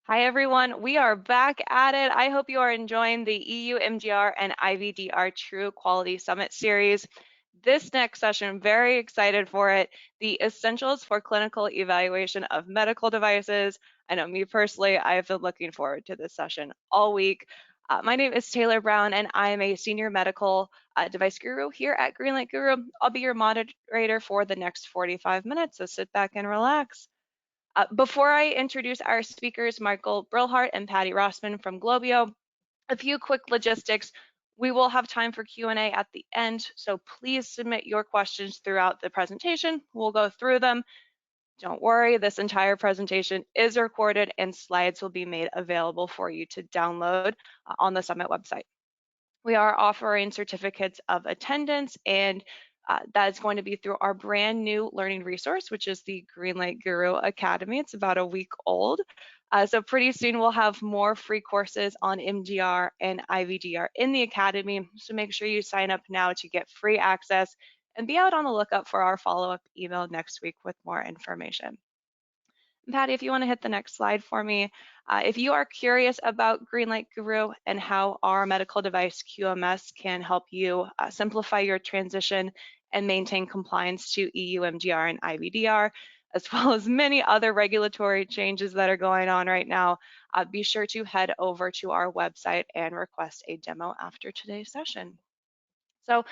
Hi everyone, we are back at it. I hope you are enjoying the EU MDR and IVDR True Quality Summit series. This next session, I'm very excited for it. The essentials for clinical evaluation of medical devices. I know me personally, I have been looking forward to this session all week. My name is Taylor Brown and I am a senior medical device guru here at Greenlight Guru. I'll be your moderator for the next 45 minutes, so sit back and relax. Before I introduce our speakers, Michael Brillhart and Patti Rossman from Globio, a few quick logistics. We will have time for Q&A at the end, so please submit your questions throughout the presentation. We'll go through them. Don't worry, this entire presentation is recorded and slides will be made available for you to download on the Summit website. We are offering certificates of attendance, and that is going to be through our brand new learning resource, which is the Greenlight Guru Academy. It's about a week old. So pretty soon we'll have more free courses on MDR and IVDR in the Academy. So make sure you sign up now to get free access and be out on the lookout for our follow-up email next week with more information. Patti, if you want to hit the next slide for me. If you are curious about Greenlight Guru and how our medical device QMS can help you simplify your transition and maintain compliance to EU MDR and IVDR, as well as many other regulatory changes that are going on right now, be sure to head over to our website and request a demo after today's session. So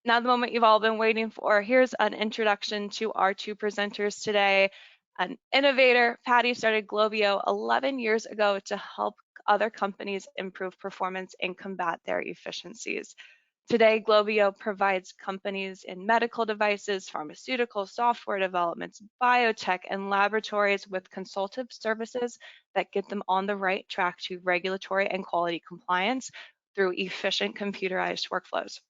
now the moment you've all been waiting for, here's an introduction to our two presenters today. An innovator, Patti started Globio 11 years ago to help other companies improve performance and combat their efficiencies. Today, Globio provides companies in medical devices, pharmaceutical, software developments, biotech, and laboratories with consultative services that get them on the right track to regulatory and quality compliance through efficient computerized workflows.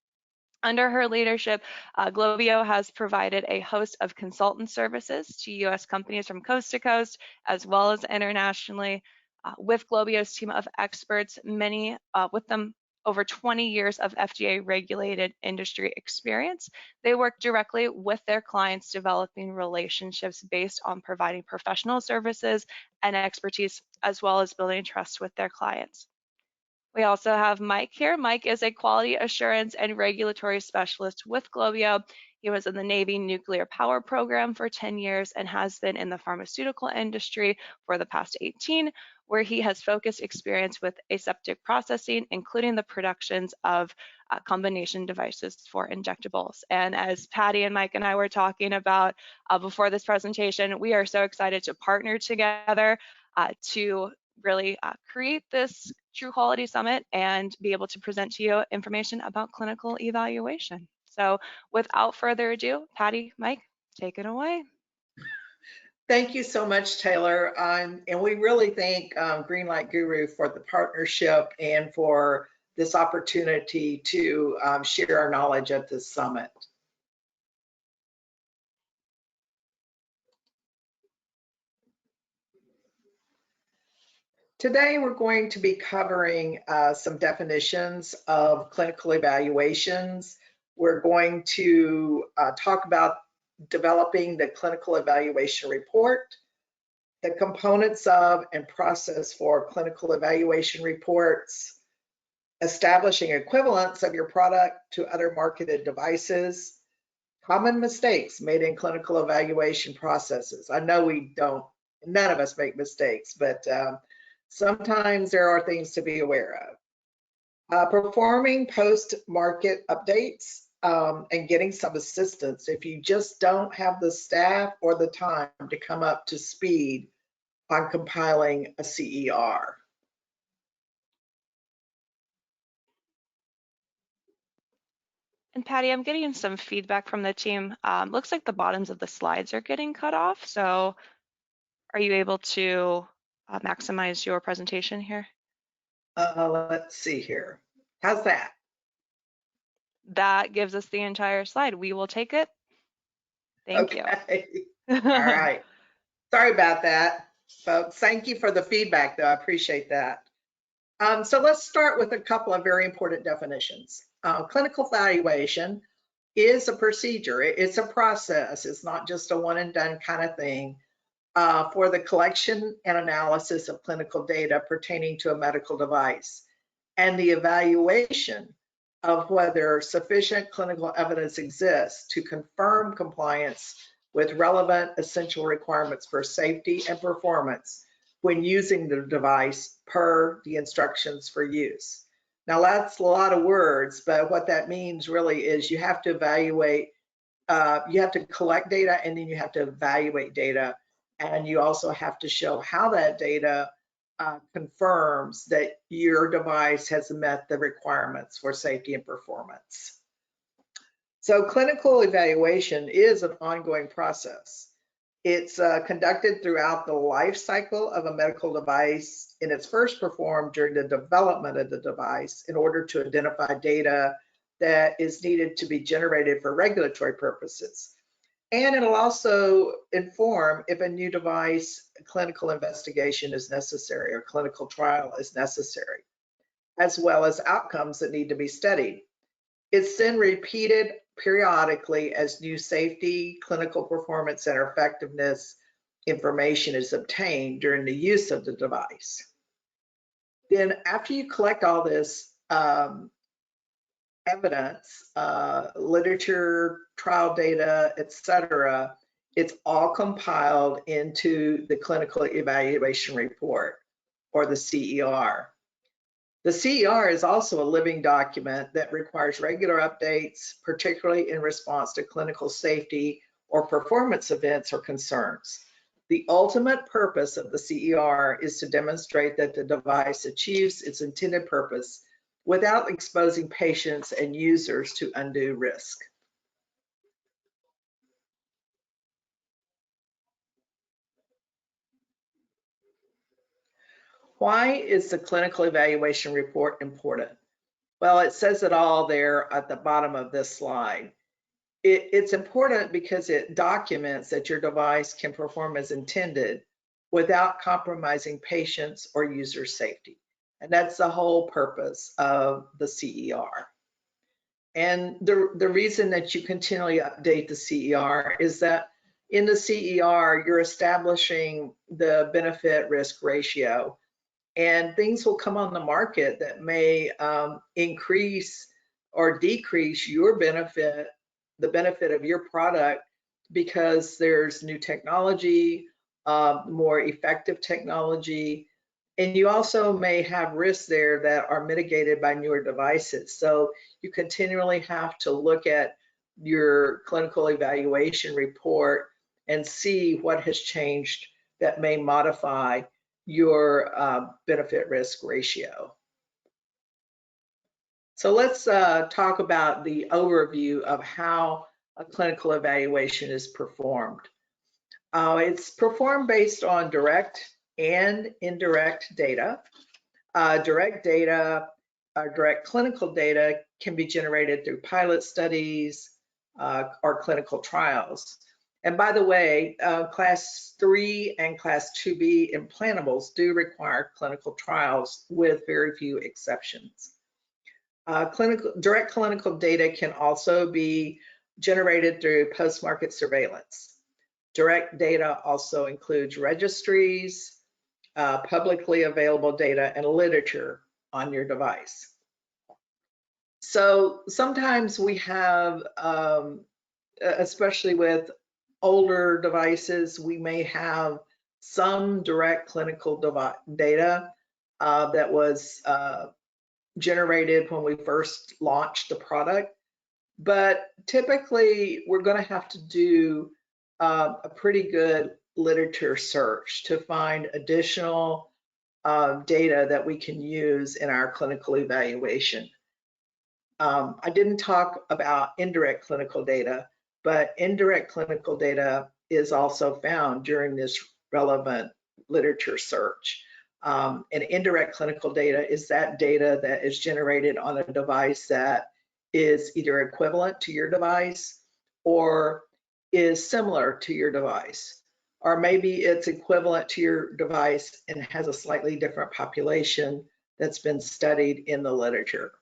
Under her leadership, Globio has provided a host of consultant services to U.S. companies from coast to coast, as well as internationally. With Globio's team of experts, many with them over 20 years of FDA-regulated industry experience, they work directly with their clients, developing relationships based on providing professional services and expertise, as well as building trust with their clients. We also have Mike here. Mike is a quality assurance and regulatory specialist with Globio. He was in the Navy nuclear power program for 10 years and has been in the pharmaceutical industry for the past 18, where he has focused experience with aseptic processing, including the productions of combination devices for injectables. And as Patti and Mike and I were talking about before this presentation, we are so excited to partner together to really create this True Quality Summit and be able to present to you information about clinical evaluation. So without further ado, Patti, Mike, take it away. Thank you so much, Taylor. And we really thank Greenlight Guru for the partnership and for this opportunity to share our knowledge at this summit. Today, we're going to be covering some definitions of clinical evaluations. We're going to talk about developing the clinical evaluation report, the components of and process for clinical evaluation reports, establishing equivalence of your product to other marketed devices, common mistakes made in clinical evaluation processes. I know none of us make mistakes, but sometimes there are things to be aware of. Performing post-market updates and getting some assistance if you just don't have the staff or the time to come up to speed on compiling a CER. And Patti, I'm getting some feedback from the team. Looks like the bottoms of the slides are getting cut off. So are you able to maximize your presentation here? Let's see here. How's that? That gives us the entire slide. We will take it. Thank you. All right. Sorry about that, folks. Thank you for the feedback, though. I appreciate that. So let's start with a couple of very important definitions. Clinical evaluation is a procedure. It's a process. It's not just a one and done kind of thing. for the collection and analysis of clinical data pertaining to a medical device and the evaluation of whether sufficient clinical evidence exists to confirm compliance with relevant essential requirements for safety and performance when using the device per the instructions for use. Now that's a lot of words, but what that means really is you have to evaluate, you have to collect data, and then you have to evaluate data. And you also have to show how that data confirms that your device has met the requirements for safety and performance. So clinical evaluation is an ongoing process. It's conducted throughout the life cycle of a medical device, and it's first performed during the development of the device in order to identify data that is needed to be generated for regulatory purposes. And it'll also inform if a new device clinical investigation is necessary or clinical trial is necessary, as well as outcomes that need to be studied. It's then repeated periodically as new safety, clinical performance, and effectiveness information is obtained during the use of the device. Then after you collect all this evidence, literature, trial data, etc., it's all compiled into the clinical evaluation report, or the CER. The CER is also a living document that requires regular updates, particularly in response to clinical safety or performance events or concerns. The ultimate purpose of the CER is to demonstrate that the device achieves its intended purpose without exposing patients and users to undue risk. Why is the clinical evaluation report important? Well, it says it all there at the bottom of this slide. It's important because it documents that your device can perform as intended without compromising patients or user safety. And that's the whole purpose of the CER. And the reason that you continually update the CER is that in the CER, you're establishing the benefit risk ratio, and things will come on the market that may increase or decrease your benefit, the benefit of your product, because there's new technology, more effective technology, and you also may have risks there that are mitigated by newer devices. So you continually have to look at your clinical evaluation report and see what has changed that may modify your benefit risk ratio. So let's talk about the overview of how a clinical evaluation is performed. It's performed based on direct and indirect data. Direct clinical data can be generated through pilot studies or clinical trials. And by the way, class 3 and class 2B implantables do require clinical trials with very few exceptions. Direct clinical data can also be generated through post-market surveillance. Direct data also includes registries, publicly available data, and literature on your device. So sometimes we have, especially with older devices, we may have some direct clinical data that was generated when we first launched the product. But typically, we're going to have to do a pretty good literature search to find additional data that we can use in our clinical evaluation. I didn't talk about indirect clinical data, but indirect clinical data is also found during this relevant literature search. And indirect clinical data is that data that is generated on a device that is either equivalent to your device or is similar to your device, or maybe it's equivalent to your device and has a slightly different population that's been studied in the literature.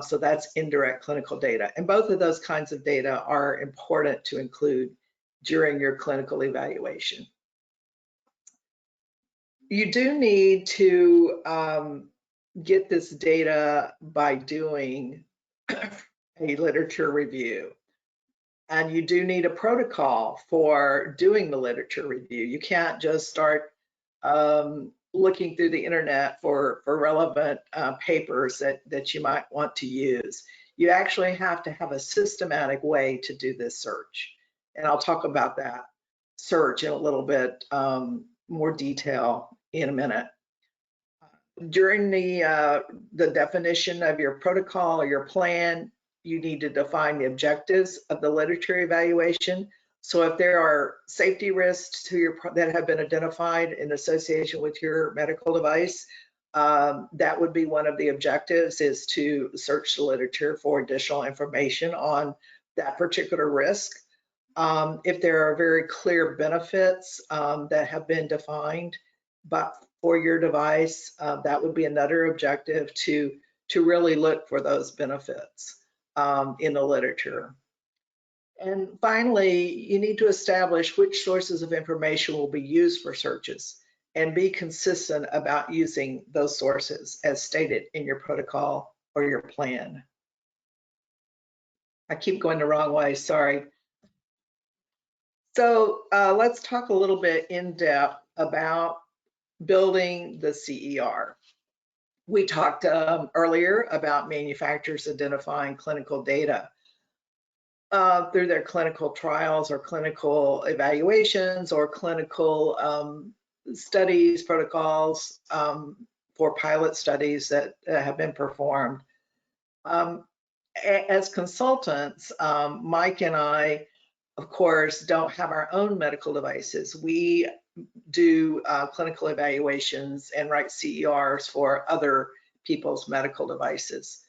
So that's indirect clinical data. And both of those kinds of data are important to include during your clinical evaluation. You do need to get this data by doing a literature review. And you do need a protocol for doing the literature review. You can't just start looking through the internet for relevant papers that you might want to use. You actually have to have a systematic way to do this search. And I'll talk about that search in a little bit more detail in a minute. During the definition of your protocol or your plan, you need to define the objectives of the literature evaluation. So if there are safety risks that have been identified in association with your medical device, that would be one of the objectives, is to search the literature for additional information on that particular risk. If there are very clear benefits that have been defined, but for your device, that would be another objective, to really look for those benefits in the literature. And finally, you need to establish which sources of information will be used for searches and be consistent about using those sources as stated in your protocol or your plan. I keep going the wrong way, sorry. So let's talk a little bit in depth about building the CER. We talked earlier about manufacturers identifying clinical data through their clinical trials or clinical evaluations or clinical studies, protocols for pilot studies that have been performed. As consultants, Mike and I, of course, don't have our own medical devices. We do clinical evaluations and write CERs for other people's medical devices.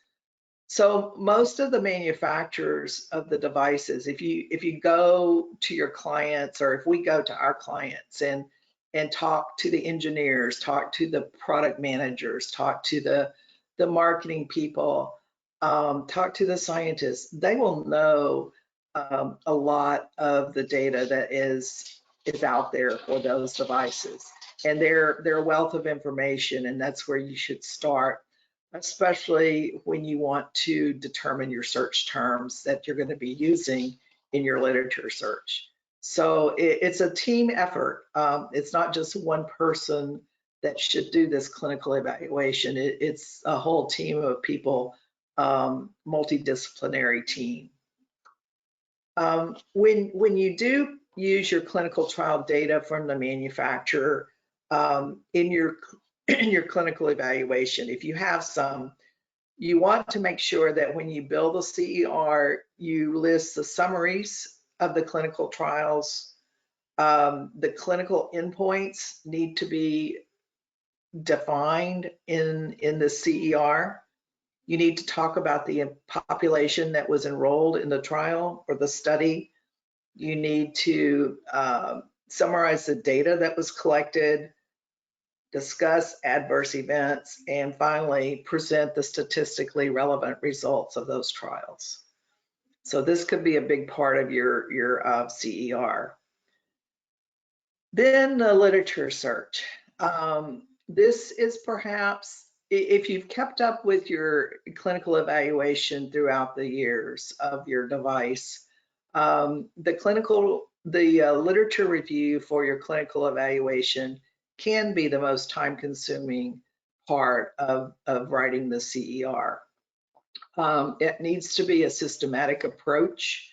So most of the manufacturers of the devices, if you go to your clients, or if we go to our clients and talk to the engineers, talk to the product managers, talk to the marketing people, talk to the scientists, they will know a lot of the data that is out there for those devices, and they're a wealth of information, and that's where you should start, especially when you want to determine your search terms that you're going to be using in your literature search. So it's a team effort. It's not just one person that should do this clinical evaluation. It's a whole team of people, multidisciplinary team. When you do use your clinical trial data from the manufacturer in your clinical evaluation, if you have some, you want to make sure that when you build a CER, you list the summaries of the clinical trials. The clinical endpoints need to be defined in the CER. You need to talk about the population that was enrolled in the trial or the study. You need to summarize the data that was collected, discuss adverse events, and finally present the statistically relevant results of those trials. So this could be a big part of your CER. Then the literature search. This is perhaps, if you've kept up with your clinical evaluation throughout the years of your device, the literature review for your clinical evaluation can be the most time-consuming part of writing the CER. It needs to be a systematic approach,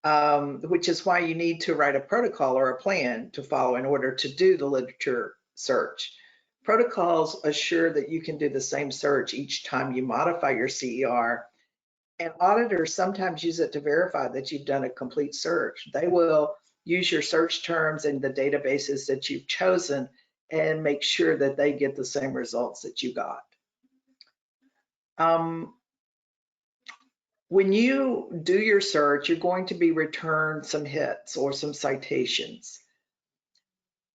which is why you need to write a protocol or a plan to follow in order to do the literature search. Protocols assure that you can do the same search each time you modify your CER, and auditors sometimes use it to verify that you've done a complete search. They will use your search terms and the databases that you've chosen and make sure that they get the same results that you got. When you do your search, you're going to be returned some hits or some citations.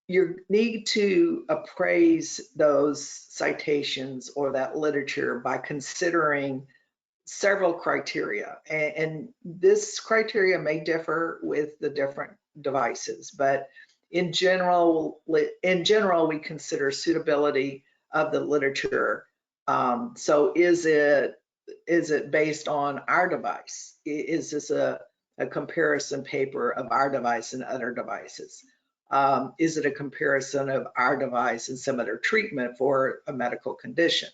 You need to appraise those citations or that literature by considering several criteria, and this criteria may differ with the different devices, but In general, we consider suitability of the literature. So is it based on our device? Is this a comparison paper of our device and other devices? Is it a comparison of our device and some other treatment for a medical condition?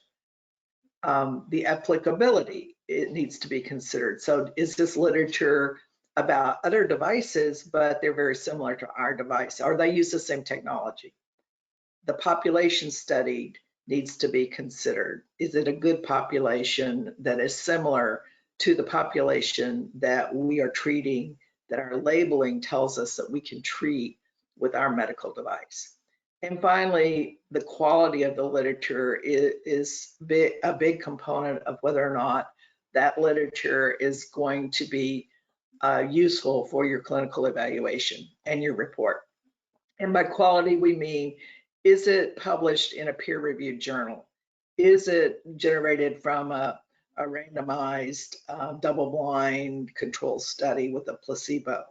The applicability, it needs to be considered. So is this literature about other devices, but they're very similar to our device, or they use the same technology? The population studied needs to be considered. Is it a good population that is similar to the population that we are treating, that our labeling tells us that we can treat with our medical device? And finally, the quality of the literature is a big component of whether or not that literature is going to be useful for your clinical evaluation and your report. And by quality, we mean, is it published in a peer-reviewed journal? Is it generated from a randomized double-blind control study with a placebo?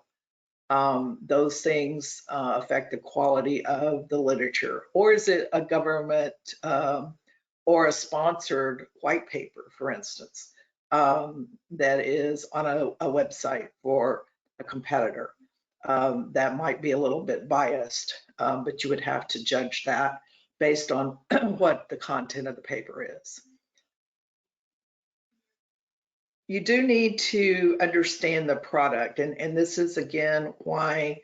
Those things affect the quality of the literature. Or is it a government or a sponsored white paper, for instance, that is on a website for a competitor? That might be a little bit biased, but you would have to judge that based on what the content of the paper is. You do need to understand the product, and this is again why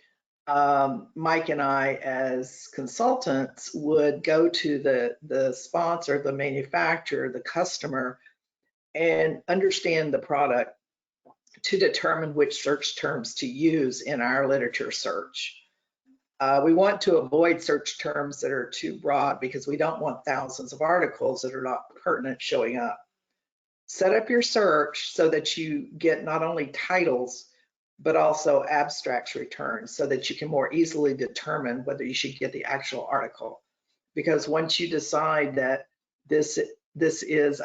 Mike and I as consultants would go to the sponsor, the manufacturer, the customer, and understand the product to determine which search terms to use in our literature search. We want to avoid search terms that are too broad because we don't want thousands of articles that are not pertinent showing up. Set up your search so that you get not only titles, but also abstracts returned so that you can more easily determine whether you should get the actual article. Because once you decide that this is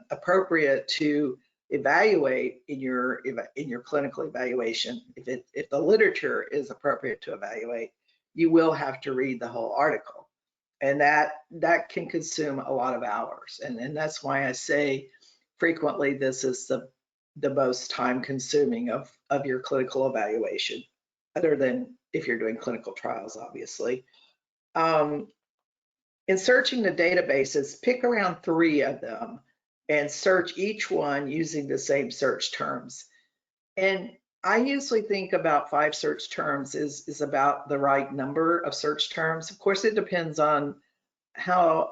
appropriate to evaluate in your clinical evaluation, if the literature is appropriate to evaluate, you will have to read the whole article. And that can consume a lot of hours. And that's why I say frequently this is the most time consuming of your clinical evaluation, other than if you're doing clinical trials, obviously. In searching the databases, pick around 3 of them and search each one using the same search terms. And I usually think about 5 search terms is about the right number of search terms. Of course, it depends on how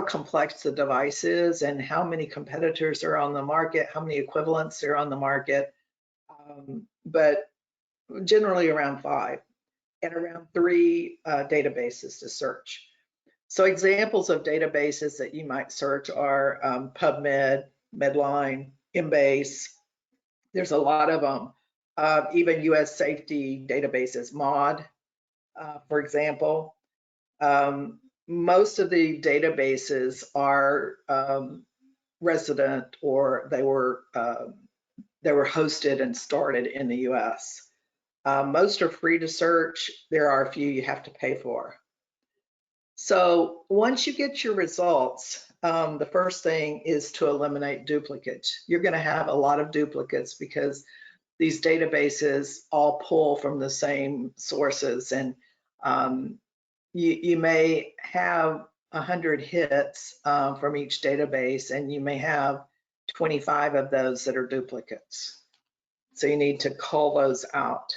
complex the device is and how many competitors are on the market, how many equivalents are on the market, but generally around 5 and around 3 databases to search. So examples of databases that you might search are PubMed, Medline, Embase. There's a lot of them. Even US safety databases, MAUDE, for example. Most of the databases are resident, or they were hosted and started in the US. Most are free to search. There are a few you have to pay for. So once you get your results, the first thing is to eliminate duplicates. You're going to have a lot of duplicates because these databases all pull from the same sources, and you may have 100 hits from each database, and you may have 25 of those that are duplicates. So you need to call those out.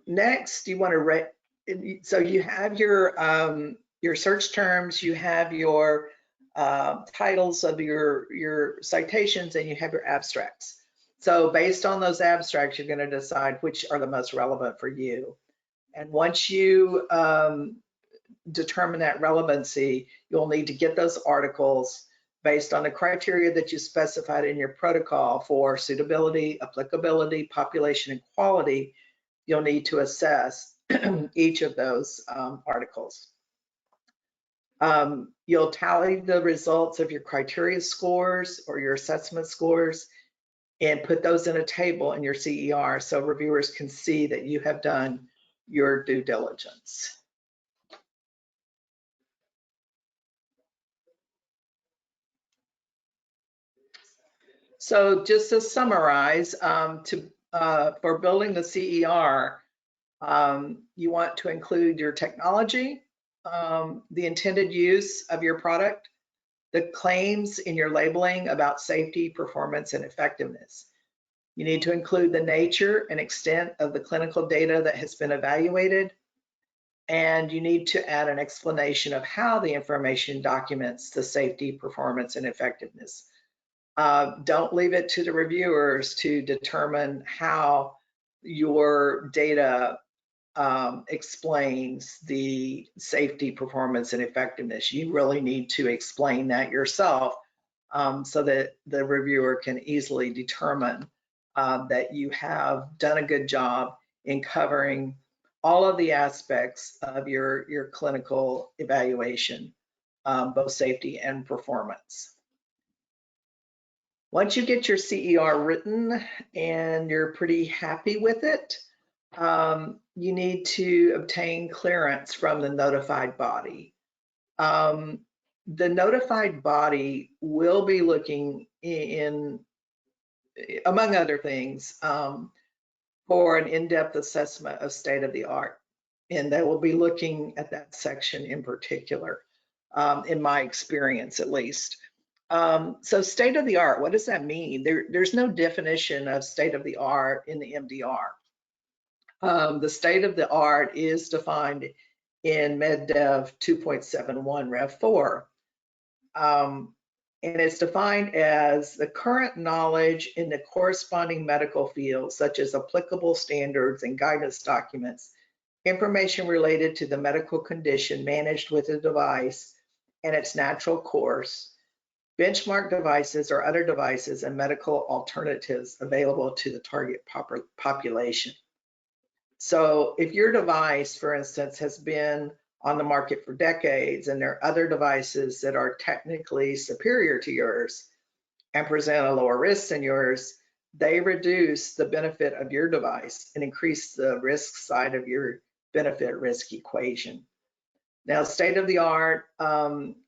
Next, you want to so you have your search terms, you have your titles of your citations, and you have your abstracts. So based on those abstracts, you're going to decide which are the most relevant for you. And once you determine that relevancy, you'll need to get those articles based on the criteria that you specified in your protocol for suitability, applicability, population, and quality. You'll need to assess each of those articles. You'll tally the results of your criteria scores or your assessment scores. and put those in a table in your CER so reviewers can see that you have done your due diligence. So just to summarize, for building the CER, you want to include your technology, the intended use of your product, the claims in your labeling about safety, performance, and effectiveness. You need to include the nature and extent of the clinical data that has been evaluated, and you need to add an explanation of how the information documents the safety, performance, and effectiveness. Don't leave it to the reviewers to determine how your data explains the safety, performance, and effectiveness. You really need to explain that yourself so that the reviewer can easily determine that you have done a good job in covering all of the aspects of your clinical evaluation, both safety and performance. Once you get your CER written and you're pretty happy with it, you need to obtain clearance from the notified body. The notified body will be looking in, among other things, for an in-depth assessment of state of the art. And they will be looking at that section in particular, in my experience at least. So state of the art, what does that mean? There's no definition of state of the art in the MDR. The state of the art is defined in MedDev 2.71 Rev 4. And it's defined as the current knowledge in the corresponding medical field, such as applicable standards and guidance documents, information related to the medical condition managed with the device and its natural course, benchmark devices or other devices and medical alternatives available to the target population. So if your device, for instance, has been on the market for decades and there are other devices that are technically superior to yours and present a lower risk than yours, they reduce the benefit of your device and increase the risk side of your benefit risk equation. Now, state of the art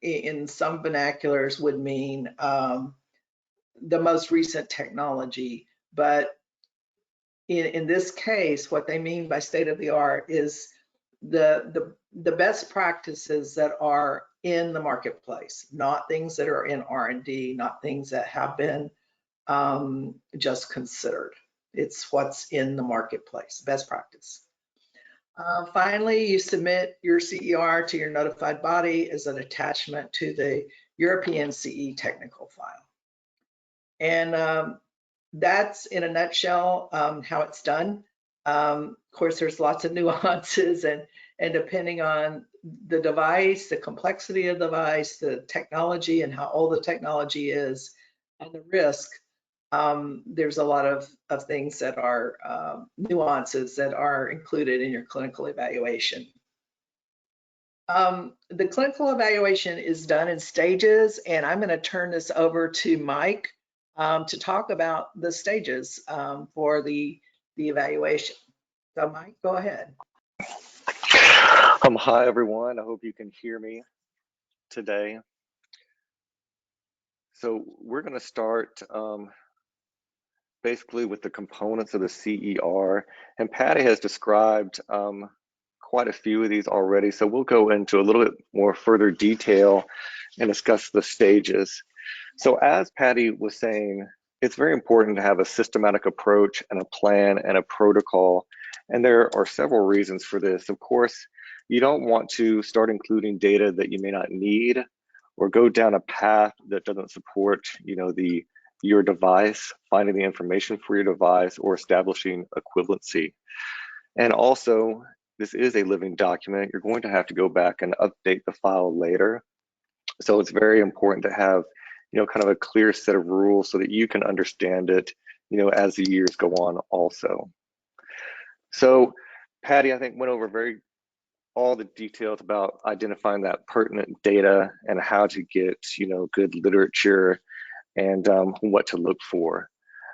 in some vernaculars would mean the most recent technology, but in this case, what they mean by state of the art is the best practices that are in the marketplace, not things that are in R&D, not things that have been just considered. It's what's in the marketplace, best practice. Finally, you submit your CER to your notified body as an attachment to the European CE technical file. And that's in a nutshell how it's done. Of course, there's lots of nuances and depending on the device, the complexity of the device, the technology and how old the technology is, and the risk, there's a lot of things that are nuances that are included in your clinical evaluation. The clinical evaluation is done in stages, and I'm going to turn this over to Mike to talk about the stages for the evaluation. So Mike, go ahead. Hi everyone, I hope you can hear me today. So we're going to start basically with the components of the CER, and Patti has described quite a few of these already, so we'll go into a little bit more further detail and discuss the stages. So as Patti was saying, it's very important to have a systematic approach and a plan and a protocol, and there are several reasons for this. Of course, you don't want to start including data that you may not need or go down a path that doesn't support, your device, finding the information for your device, or establishing equivalency. And also, this is a living document. You're going to have to go back and update the file later. So it's very important to have, kind of a clear set of rules so that you can understand it, as the years go on also. So Patti, I think, went over all the details about identifying that pertinent data and how to get, good literature and what to look for.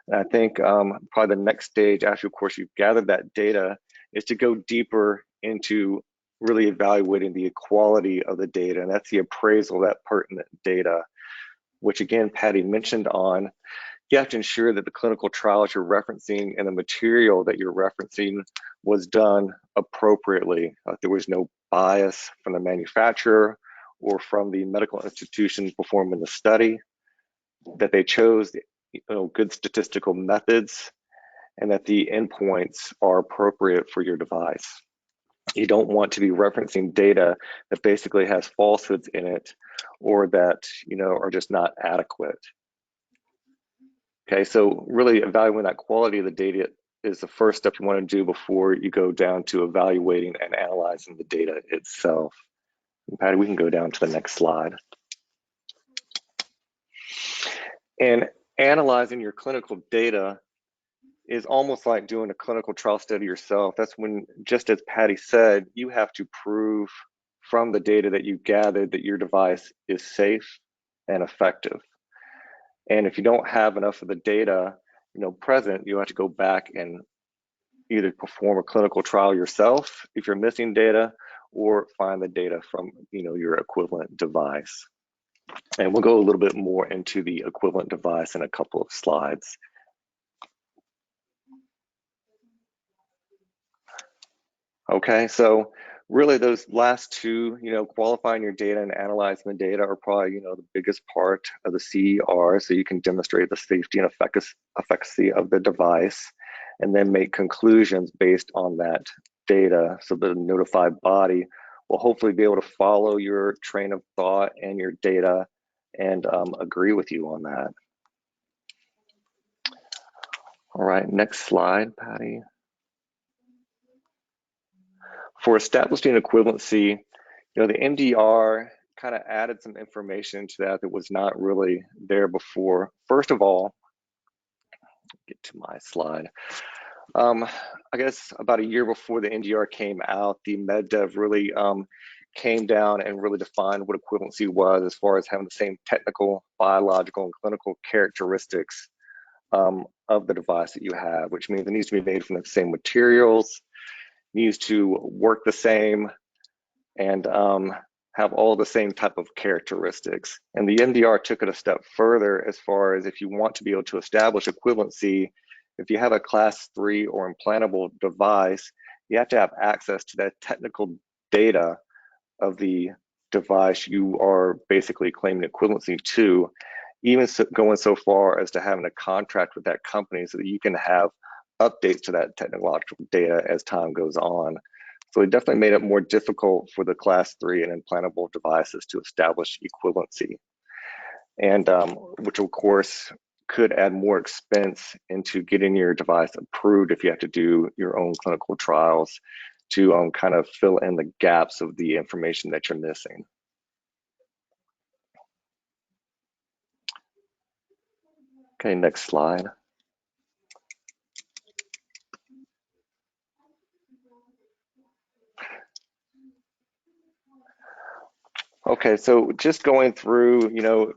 And I think probably the next stage after, of course, you've gathered that data is to go deeper into really evaluating the quality of the data, and that's the appraisal of that pertinent data, which again, Patti mentioned on. You have to ensure that the clinical trials you're referencing and the material that you're referencing was done appropriately. There was no bias from the manufacturer or from the medical institution performing the study, that they chose good statistical methods, and that the endpoints are appropriate for your device. You don't want to be referencing data that basically has falsehoods in it or that are just not adequate. Okay, so really evaluating that quality of the data is the first step you want to do before you go down to evaluating and analyzing the data itself. And Patti, we can go down to the next slide. And analyzing your clinical data is almost like doing a clinical trial study yourself. That's when, just as Patti said, you have to prove from the data that you gathered that your device is safe and effective. And if you don't have enough of the data, present, you have to go back and either perform a clinical trial yourself if you're missing data, or find the data from your equivalent device. And we'll go a little bit more into the equivalent device in a couple of slides. Okay, so really those last two, qualifying your data and analyzing the data are probably, the biggest part of the CER, so you can demonstrate the safety and efficacy of the device, and then make conclusions based on that data, so the notified body will hopefully be able to follow your train of thought and your data and agree with you on that. All right, next slide, Patti. For establishing equivalency, the MDR kind of added some information to that was not really there before. First of all, get to my slide. I guess about a year before the MDR came out, the MedDev really came down and really defined what equivalency was as far as having the same technical, biological, and clinical characteristics of the device that you have, which means it needs to be made from the same materials, needs to work the same, and have all the same type of characteristics. And the MDR took it a step further as far as if you want to be able to establish equivalency, if you have a class 3 or implantable device, you have to have access to that technical data of the device you are basically claiming equivalency to, even going so far as to having a contract with that company so that you can have updates to that technological data as time goes on. So it definitely made it more difficult for the class 3 and implantable devices to establish equivalency, and which of course could add more expense into getting your device approved if you have to do your own clinical trials to kind of fill in the gaps of the information that you're missing. Okay, next slide. Okay, so just going through,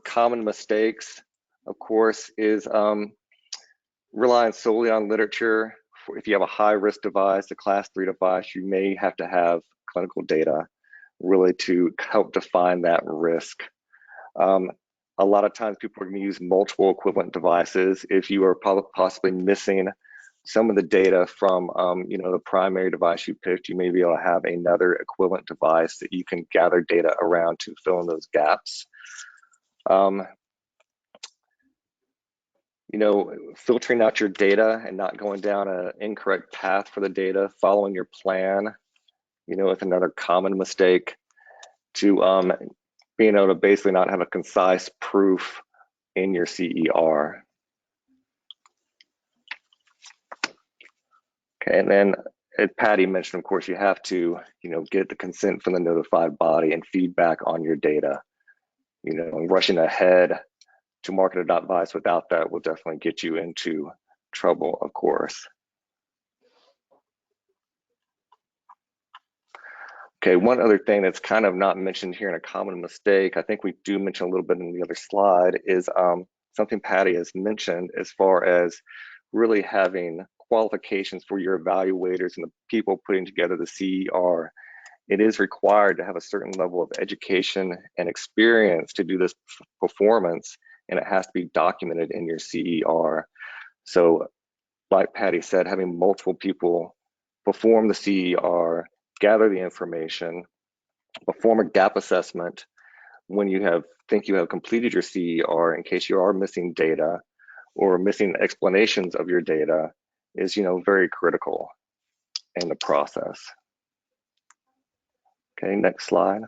common mistakes, of course, is relying solely on literature. If you have a high-risk device, a class 3 device, you may have to have clinical data really to help define that risk. A lot of times people are going to use multiple equivalent devices. If you are possibly missing some of the data from the primary device you picked, you may be able to have another equivalent device that you can gather data around to fill in those gaps. Filtering out your data and not going down an incorrect path for the data, following your plan, is another common mistake. To being able to basically not have a concise proof in your CER. Okay, and then as Patti mentioned, of course, you have to, get the consent from the notified body and feedback on your data. Rushing ahead to market a device without that will definitely get you into trouble, of course. Okay, one other thing that's kind of not mentioned here in a common mistake, I think we do mention a little bit in the other slide, is something Patti has mentioned as far as really having qualifications for your evaluators and the people putting together the CER. It is required to have a certain level of education and experience to do this performance, and it has to be documented in your CER. So like Patti said, having multiple people perform the CER, gather the information, perform a gap assessment when you think you have completed your CER in case you are missing data or missing explanations of your data is, very critical in the process. Okay, next slide.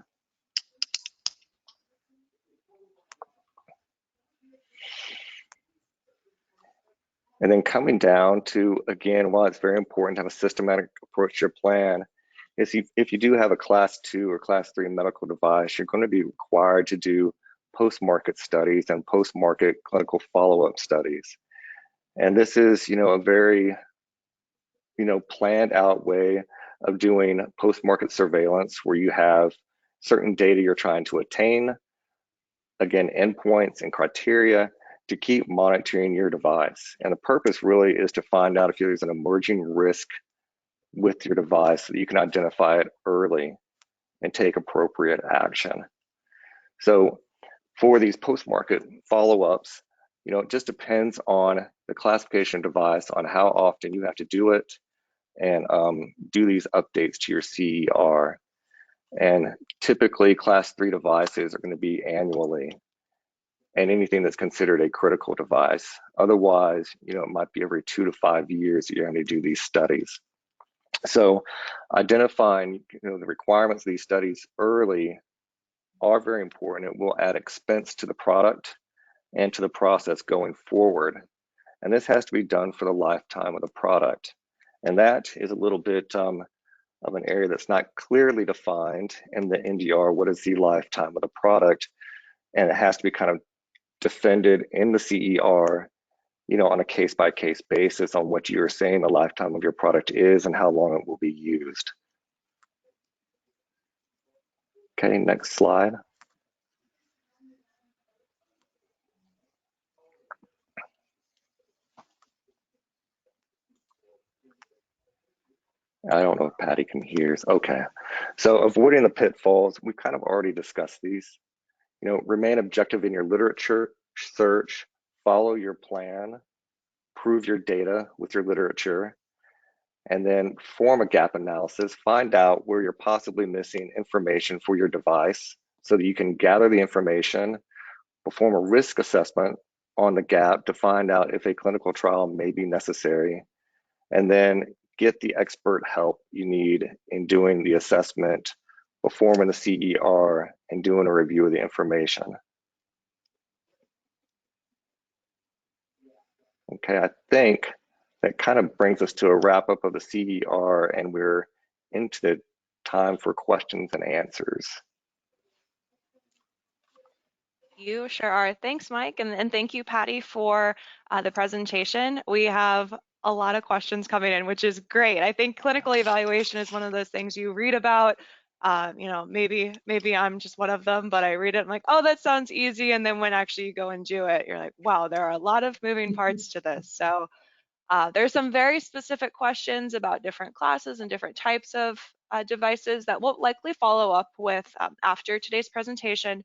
And then coming down to, again, while it's very important to have a systematic approach to your plan, is if you do have a class 2 or class 3 medical device, you're going to be required to do post-market studies and post-market clinical follow-up studies. And this is, a very, planned out way of doing post-market surveillance where you have certain data you're trying to attain, again, endpoints and criteria to keep monitoring your device. And the purpose really is to find out if there's an emerging risk with your device so that you can identify it early and take appropriate action. So for these post-market follow-ups, it just depends on the classification device, on how often you have to do it and do these updates to your CER. And typically class 3 devices are going to be annually, and anything that's considered a critical device. Otherwise, it might be every 2 to 5 years that you're going to do these studies. So identifying the requirements of these studies early are very important. It will add expense to the product and to the process going forward. And this has to be done for the lifetime of the product. And that is a little bit of an area that's not clearly defined in the NDR. What is the lifetime of the product? And it has to be kind of defended in the CER, on a case-by-case basis on what you're saying the lifetime of your product is and how long it will be used. Okay, next slide. I don't know if Patti can hear us. Okay, so avoiding the pitfalls, we kind of already discussed these. Remain objective in your literature search, follow your plan, prove your data with your literature, and then form a gap analysis. Find out where you're possibly missing information for your device so that you can gather the information, perform a risk assessment on the gap to find out if a clinical trial may be necessary, and then get the expert help you need in doing the assessment, performing the CER, and doing a review of the information. Okay, I think that kind of brings us to a wrap up of the CER, and we're into the time for questions and answers. You sure are. Thanks, Mike, and thank you, Patti, for the presentation. We have a lot of questions coming in, which is great. I think clinical evaluation is one of those things you read about. Maybe I'm just one of them, but I read it, I'm like, oh, that sounds easy. And then when actually you go and do it, you're like, wow, there are a lot of moving parts to this. So there's some very specific questions about different classes and different types of devices that we'll likely follow up with after today's presentation.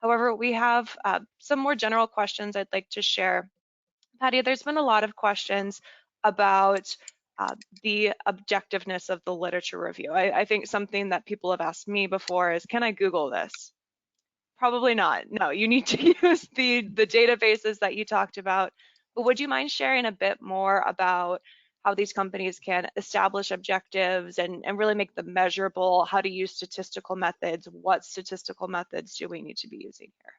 However, we have some more general questions I'd like to share. Patti, there's been a lot of questions about the objectiveness of the literature review. I think something that people have asked me before is, can I Google this? Probably not. No, you need to use the databases that you talked about. But would you mind sharing a bit more about how these companies can establish objectives and really make them measurable, how to use statistical methods, what statistical methods do we need to be using here?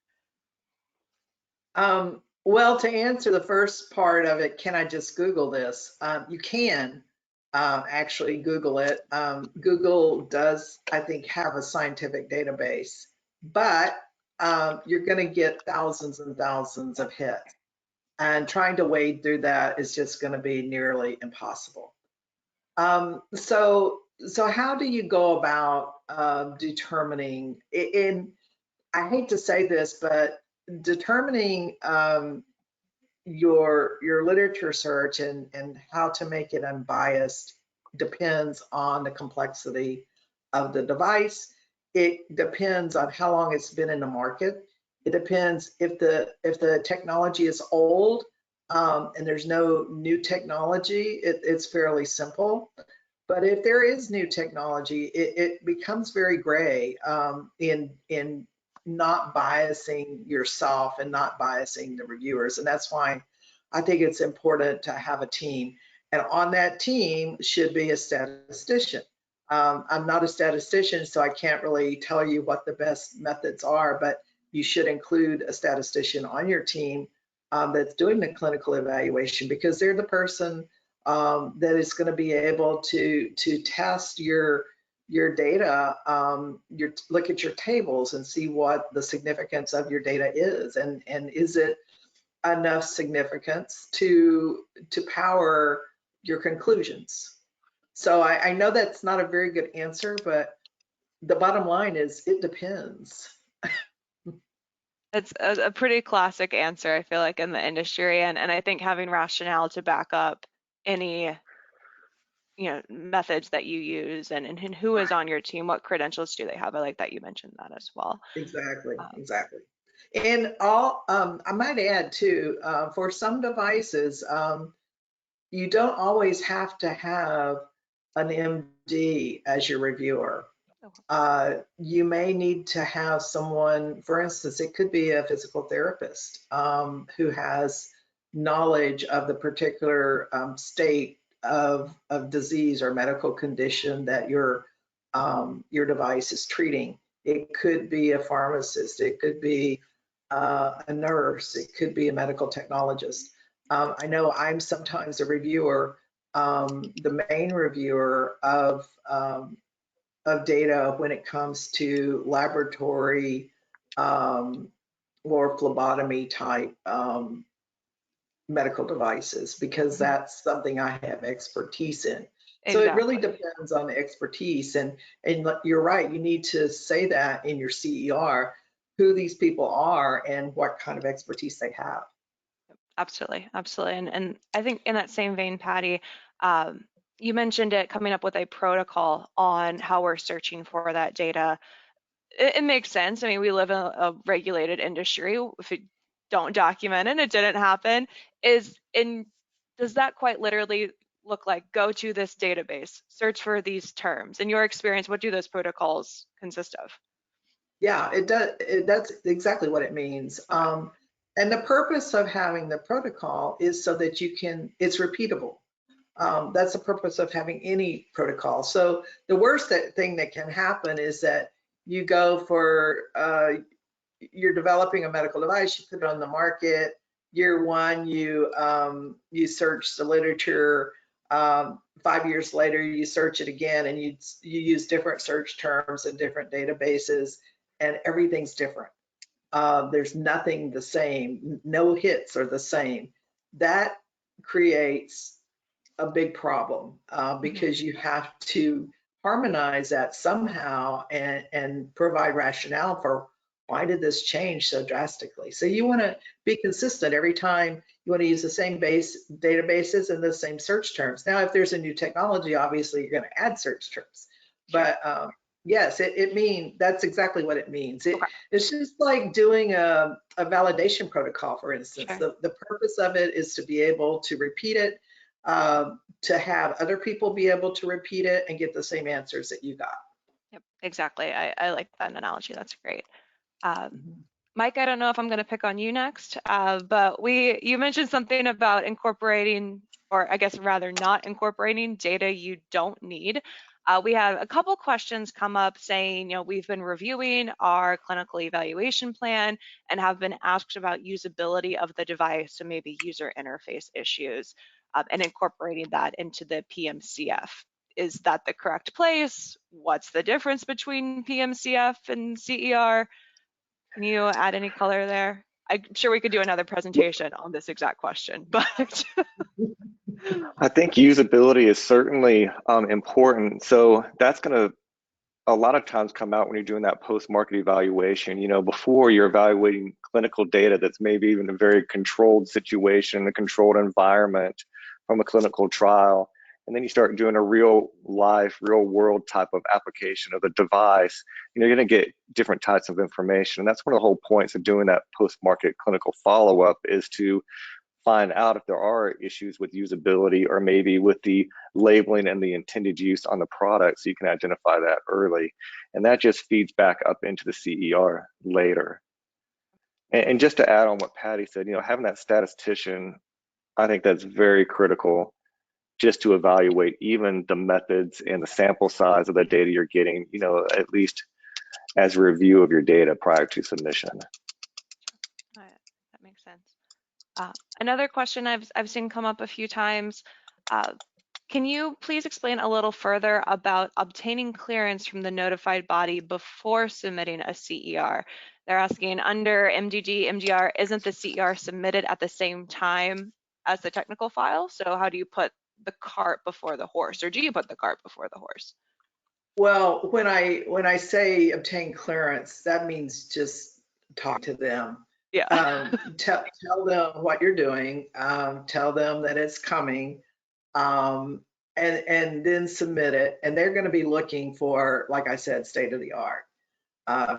Well, to answer the first part of it, can I just Google this? You can actually Google it. Google does, I think, have a scientific database, but you're going to get thousands and thousands of hits. And trying to wade through that is just going to be nearly impossible. So how do you go about determining, and I hate to say this, but determining your literature search and how to make it unbiased depends on the complexity of the device. It depends on how long it's been in the market. It depends if the technology is old and there's no new technology, it's fairly simple. But if there is new technology, it becomes very gray in not biasing yourself and not biasing the reviewers. And that's why I think it's important to have a team. And on that team should be a statistician. I'm not a statistician, so I can't really tell you what the best methods are, but you should include a statistician on your team that's doing the clinical evaluation, because they're the person that is going to be able to test your data, look at your tables and see what the significance of your data is, and is it enough significance to power your conclusions. So I know that's not a very good answer, but the bottom line is it depends. It's a pretty classic answer, I feel like, in the industry, and I think having rationale to back up any methods that you use and who is on your team, what credentials do they have. I like that you mentioned that as well. Exactly, exactly. And I might add too, for some devices, you don't always have to have an MD as your reviewer. You may need to have someone, for instance, it could be a physical therapist who has knowledge of the particular state of disease or medical condition that your device is treating. It could be a pharmacist, it could be a nurse, it could be a medical technologist. I know I'm sometimes a reviewer, the main reviewer of data when it comes to laboratory or phlebotomy type medical devices, because that's something I have expertise in. So it really depends on the expertise, and you're right, you need to say that in your CER, who these people are and what kind of expertise they have. Absolutely, absolutely. And I think in that same vein, Patti, you mentioned it coming up with a protocol on how we're searching for that data. It makes sense. I mean, we live in a regulated industry. If you don't document it, it didn't happen. Does that quite literally look like go to this database, search for these terms? In your experience, what do those protocols consist of? Yeah, it does. That's exactly what it means. Okay. And the purpose of having the protocol is so that it's repeatable. That's the purpose of having any protocol. So the worst thing that can happen is that you go for, you're developing a medical device, you put it on the market, year one, you search the literature, 5 years later, you search it again, and you use different search terms and different databases, and everything's different. There's nothing the same, no hits are the same. That creates a big problem because you have to harmonize that somehow and provide rationale for why did this change so drastically. So you want to be consistent every time. You want to use the same databases and the same search terms. Now, if there's a new technology, obviously you're going to add search terms. But yes, that's exactly what it means. It's just like doing a validation protocol, for instance. Sure. The purpose of it is to be able to repeat it, to have other people be able to repeat it and get the same answers that you got. Yep, exactly. I like that analogy. That's great. Mike, I don't know if I'm going to pick on you next, but you mentioned something about incorporating, or I guess rather not incorporating data you don't need. We had a couple questions come up saying, we've been reviewing our clinical evaluation plan and have been asked about usability of the device, so maybe user interface issues, and incorporating that into the PMCF. Is that the correct place? What's the difference between PMCF and CER? Can you add any color there? I'm sure we could do another presentation on this exact question, but I think usability is certainly important. So that's going to a lot of times come out when you're doing that post-market evaluation. You know, before you're evaluating clinical data that's maybe even a very controlled situation, a controlled environment from a clinical trial, and then you start doing a real life, real world type of application of the device, you know, you're going to get different types of information. And that's one of the whole points of doing that post-market clinical follow-up, is to find out if there are issues with usability or maybe with the labeling and the intended use on the product, so you can identify that early. And that just feeds back up into the CER later. And just to add on what Patti said, you know, having that statistician, I think that's very critical, just to evaluate even the methods and the sample size of the data you're getting, you know, at least as a review of your data prior to submission. That makes sense. Another question I've seen come up a few times. Can you please explain a little further about obtaining clearance from the notified body before submitting a CER? They're asking, under MDG, MDR, isn't the CER submitted at the same time as the technical file? So how do you put the cart before the horse, or do you put the cart before the horse? Well, when I say obtain clearance, that means just talk to them. Yeah. Tell them what you're doing. Tell them that it's coming, and then submit it. And they're going to be looking for, like I said, state of the art,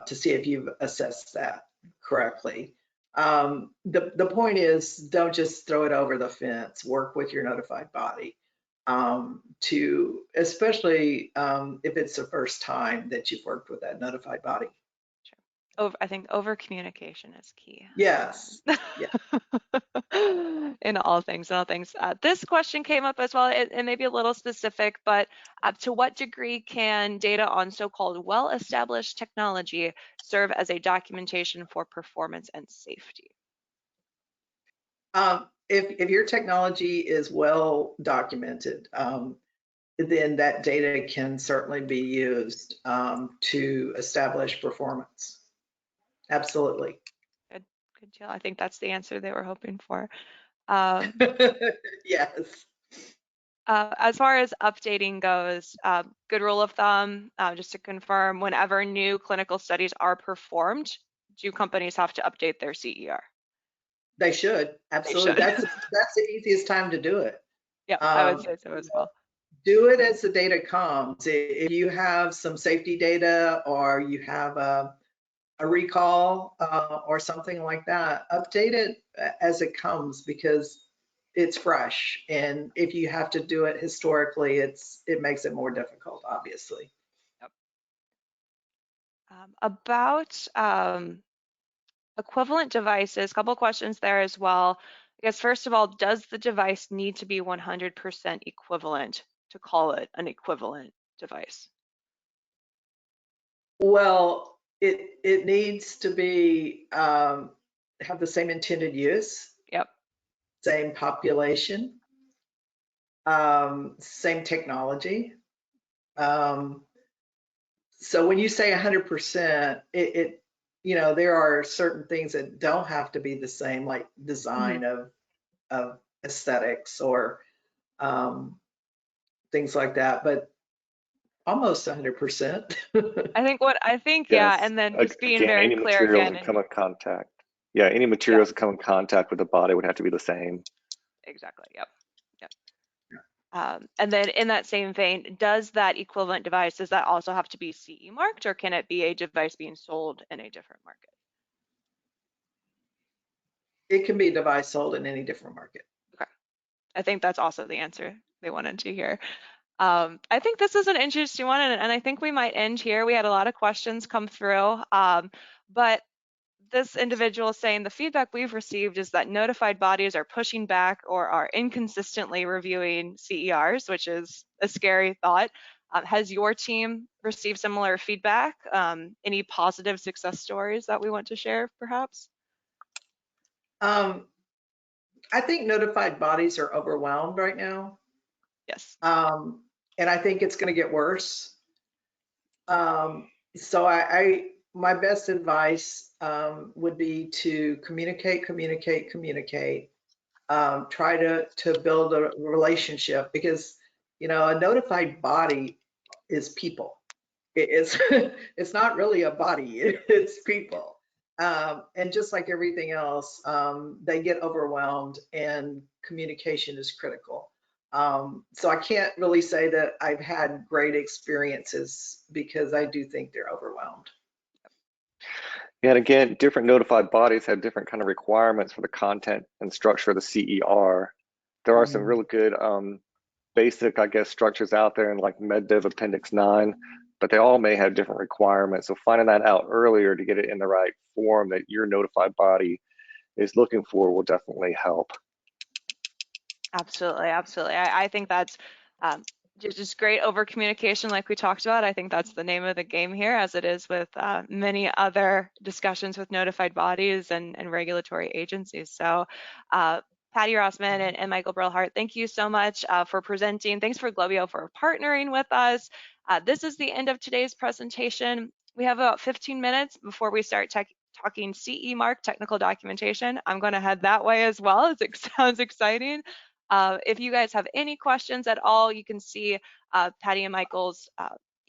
to see if you've assessed that correctly. The point is, don't just throw it over the fence. Work with your notified body, to, especially if it's the first time that you've worked with that notified body. I think over communication is key. Yes. Yeah. In all things. This question came up as well. It may be a little specific, but to what degree can data on so-called well-established technology serve as a documentation for performance and safety? If your technology is well documented, then that data can certainly be used to establish performance. Absolutely. Good deal. I think that's the answer they were hoping for. Yes. As far as updating goes, good rule of thumb, just to confirm, whenever new clinical studies are performed, do companies have to update their CER? They should. Absolutely. They should. That's the easiest time to do it. Yeah, I would say so as well. Do it as the data comes. If you have some safety data, or you have a recall or something like that, update it as it comes, because it's fresh. And if you have to do it historically, it makes it more difficult, obviously. Yep. About equivalent devices, a couple questions there as well. I guess first of all, does the device need to be 100% equivalent to call it an equivalent device? Well, it needs to be have the same intended use. Yep. Same population, same technology. So when you say 100%, you know, there are certain things that don't have to be the same, like design of aesthetics or things like that, but almost 100%. I think, yeah, Yes. and then just being Again, very any clear materials again. that come in contact. Yeah, any materials that come in contact with the body would have to be the same. Exactly. Yep. And then in that same vein, does that equivalent device, does that also have to be CE marked, or can it be a device being sold in a different market? It can be a device sold in any different market. Okay. I think that's also the answer they wanted to hear. I think this is an interesting one, and I think we might end here. We had a lot of questions come through, but this individual is saying the feedback we've received is that notified bodies are pushing back or are inconsistently reviewing CERs, which is a scary thought. Has your team received similar feedback? Any positive success stories that we want to share, perhaps? I think notified bodies are overwhelmed right now. Yes. And I think it's going to get worse. So my best advice would be to communicate. Try to build a relationship, because, you know, a notified body is people. It's it's not really a body, it's people. And just like everything else, they get overwhelmed, and communication is critical. So I can't really say that I've had great experiences, because I do think they're overwhelmed. And again, different notified bodies have different kind of requirements for the content and structure of the CER. There are some really good basic, I guess, structures out there in like MedDev Appendix 9, but they all may have different requirements. So finding that out earlier to get it in the right form that your notified body is looking for will definitely help. Absolutely, absolutely. I think that's just great over communication, like we talked about. I think that's the name of the game here, as it is with many other discussions with notified bodies and regulatory agencies. So Patti Rossman and Michael Brillhart, thank you so much for presenting. Thanks for Globio for partnering with us. This is the end of today's presentation. We have about 15 minutes before we start talking CE mark technical documentation. I'm going to head that way as well, as it sounds exciting. If you guys have any questions at all, you can see Patti and Michael's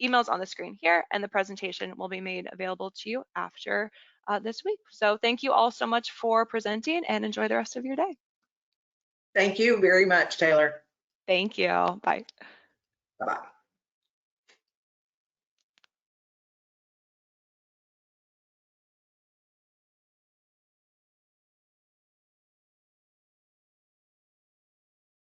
emails on the screen here, and the presentation will be made available to you after this week. So thank you all so much for presenting, and enjoy the rest of your day. Thank you very much, Taylor. Thank you. Bye. Bye-bye.